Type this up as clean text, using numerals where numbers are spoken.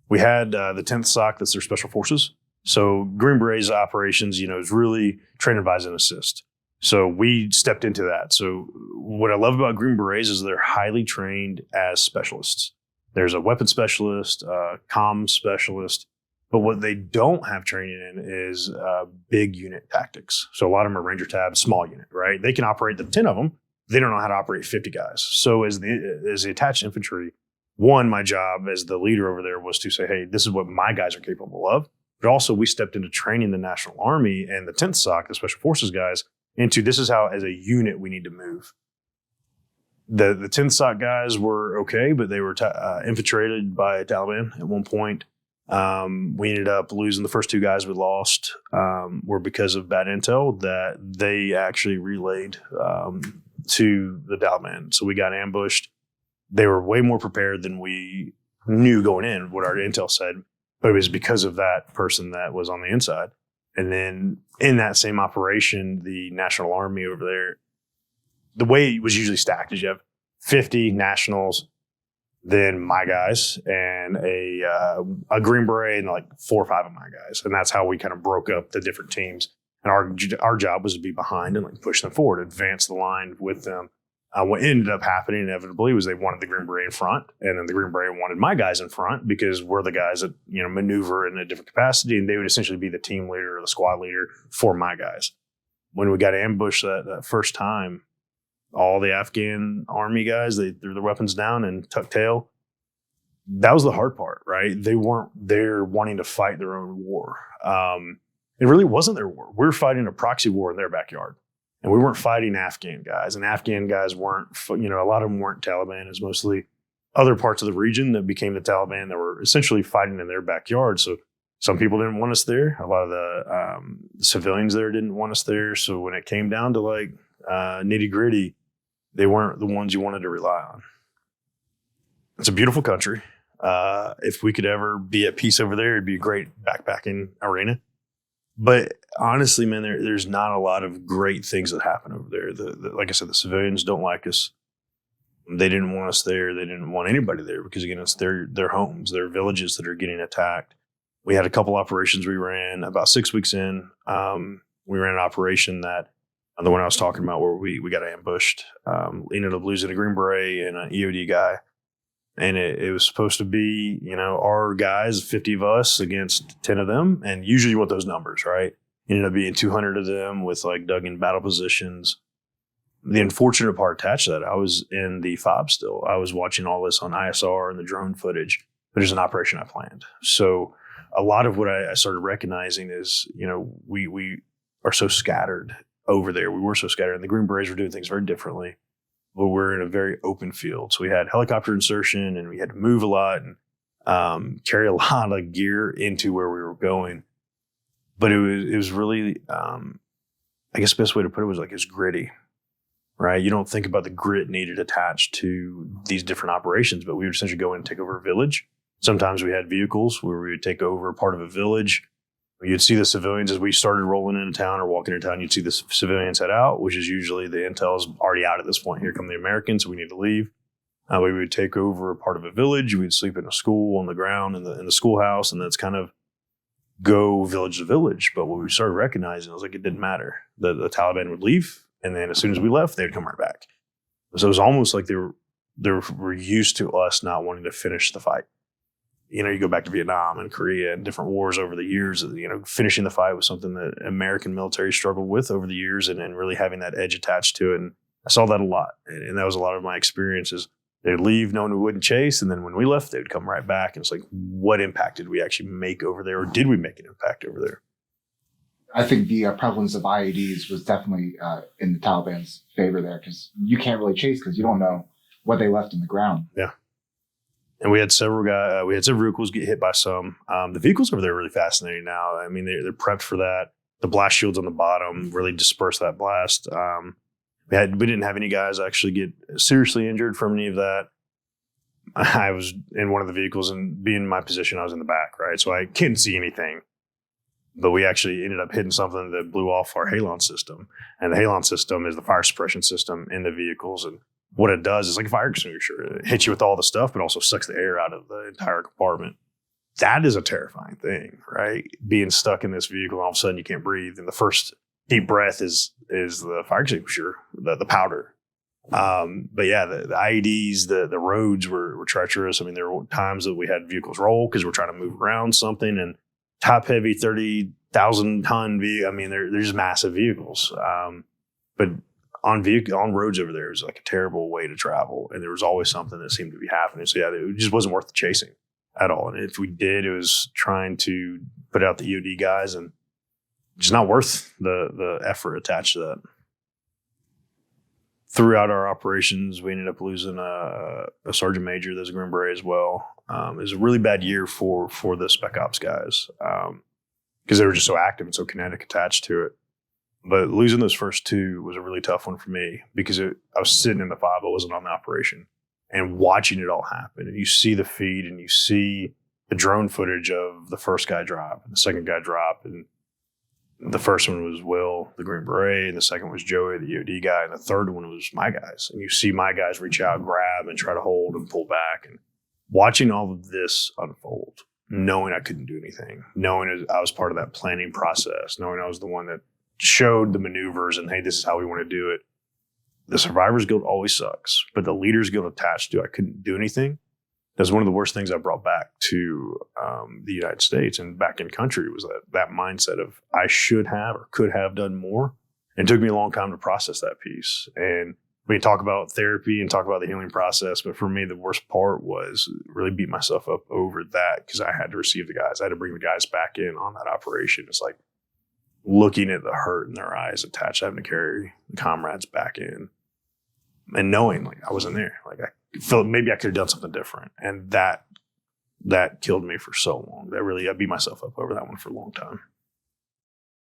We had the 10th SOC, that's their special forces. So Green Beret's operations, is really train, advise, and assist. So we stepped into that. So what I love about Green Berets is they're highly trained as specialists. There's a weapon specialist, comm specialist, but what they don't have training in is big unit tactics. So a lot of them are Ranger Tab, small unit, right? They can operate the 10 of them. They don't know how to operate 50 guys. So as the attached infantry, one, my job as the leader over there was to say, hey, this is what my guys are capable of. But also we stepped into training the National Army and the 10th SOC, the Special Forces guys, into this is how, as a unit, we need to move. The 10th SOC guys were okay, but they were infiltrated by Taliban at one point. We ended up losing the first two guys we lost were because of bad intel that they actually relayed to the Taliban. So we got ambushed. They were way more prepared than we knew going in, what our intel said, but it was because of that person that was on the inside. And then in that same operation, the National Army over there, the way it was usually stacked is you have 50 nationals, then my guys, and a Green Beret, and like 4 or 5 of my guys. And that's how we kind of broke up the different teams. And our job was to be behind and like push them forward, advance the line with them. What ended up happening inevitably was they wanted the Green Beret in front, and then the Green Beret wanted my guys in front because we're the guys that maneuver in a different capacity, and they would essentially be the team leader or the squad leader for my guys. When we got ambushed that first time, all the Afghan Army guys, they threw their weapons down and tucked tail. That was the hard part, right? They weren't there wanting to fight their own war. It really wasn't their war. We were fighting a proxy war in their backyard. And we weren't fighting Afghan guys. And Afghan guys weren't, a lot of them weren't Taliban. It was mostly other parts of the region that became the Taliban that were essentially fighting in their backyard. So some people didn't want us there. A lot of the civilians there didn't want us there. So when it came down to like nitty gritty, they weren't the ones you wanted to rely on. It's a beautiful country. If we could ever be at peace over there, it'd be a great backpacking arena. But honestly, man, there's not a lot of great things that happen over there. Like I said, the civilians don't like us. They didn't want us there. They didn't want anybody there because, again, it's their homes, their villages that are getting attacked. We had a couple operations we ran. About 6 weeks in, we ran an operation that, the one I was talking about, where we got ambushed. Ended up losing a Green Beret and an EOD guy. And it was supposed to be, our guys, 50 of us against 10 of them. And usually you want those numbers, right? Ended up being 200 of them with like dug in battle positions. The unfortunate part attached to that, I was in the FOB still. I was watching all this on ISR and the drone footage, but it's an operation I planned. So a lot of what I started recognizing is, we are so scattered over there. We were so scattered, and the Green Berets were doing things very differently. But we're in a very open field. So we had helicopter insertion, and we had to move a lot and carry a lot of gear into where we were going. But it was really, I guess the best way to put it was like it's gritty, right? You don't think about the grit needed attached to these different operations, but we would essentially go in and take over a village. Sometimes we had vehicles where we would take over part of a village. You'd see the civilians as we started rolling into town or walking into town. You'd see the civilians head out, which is usually the intel is already out at this point. Here come the Americans. We need to leave. We would take over a part of a village. We'd sleep in a school on the ground in the schoolhouse, and that's kind of go village to village. But what we started recognizing was like it didn't matter. The Taliban would leave, and then as soon as we left, they'd come right back. So it was almost like they were used to us not wanting to finish the fight. You go back to Vietnam and Korea and different wars over the years, finishing the fight was something that American military struggled with over the years and really having that edge attached to it. And I saw that a lot. And that was a lot of my experiences. They'd leave knowing we wouldn't chase. And then when we left, they'd come right back. And it's like, what impact did we actually make over there? Or did we make an impact over there? I think the prevalence of IEDs was definitely in the Taliban's favor there because you can't really chase because you don't know what they left in the ground. Yeah. And we had several vehicles get hit by some. The vehicles over there are really fascinating now. I mean, they're prepped for that. The blast shields on the bottom really disperse that blast. We didn't have any guys actually get seriously injured from any of that. I was in one of the vehicles, and being in my position, I was in the back, right? So I couldn't see anything. But we actually ended up hitting something that blew off our halon system. And the halon system is the fire suppression system in the vehicles. And what it does is like a fire extinguisher. It hits you with all the stuff, but also sucks the air out of the entire compartment. that is a terrifying thing, right? Being stuck in this vehicle, all of a sudden you can't breathe, and the first deep breath is the fire extinguisher, the powder. But yeah, the IEDs, the roads were treacherous. I mean, there were times that we had vehicles roll because we're trying to move around something, and top heavy 30,000 ton vehicle. I mean, they're just massive vehicles. But on roads over there, it was like a terrible way to travel, and there was always something that seemed to be happening. So yeah, it just wasn't worth the chasing at all. And if we did, it was trying to put out the EOD guys, and just not worth the effort attached to that. Throughout our operations, we ended up losing a sergeant major that's a Green Beret as well. It was a really bad year for the Spec Ops guys because they were just so active and so kinetic attached to it. But losing those first two was a really tough one for me because I was sitting in the 5, I wasn't on the operation, and watching it all happen. And you see the feed and you see the drone footage of the first guy drop and the second guy drop. And the first one was Will, the Green Beret, and the second was Joey, the EOD guy, and the third one was my guys. And you see my guys reach out, grab, and try to hold and pull back. And watching all of this unfold, knowing I couldn't do anything, knowing I was part of that planning process, knowing I was the one that showed the maneuvers and, hey, this is how we want to do it. The survivor's guilt always sucks, but the leader's guilt attached to I couldn't do anything, that's one of the worst things I brought back to the United States and back in country was that mindset of I should have or could have done more. And it took me a long time to process that piece. And we can talk about therapy and talk about the healing process, but for me, the worst part was really beat myself up over that because I had to receive the guys. I had to bring the guys back in on that operation. It's like looking at the hurt in their eyes attached, having to carry the comrades back in and knowing like I wasn't there. Like I felt maybe I could have done something different. And that killed me for so long. I beat myself up over that one for a long time.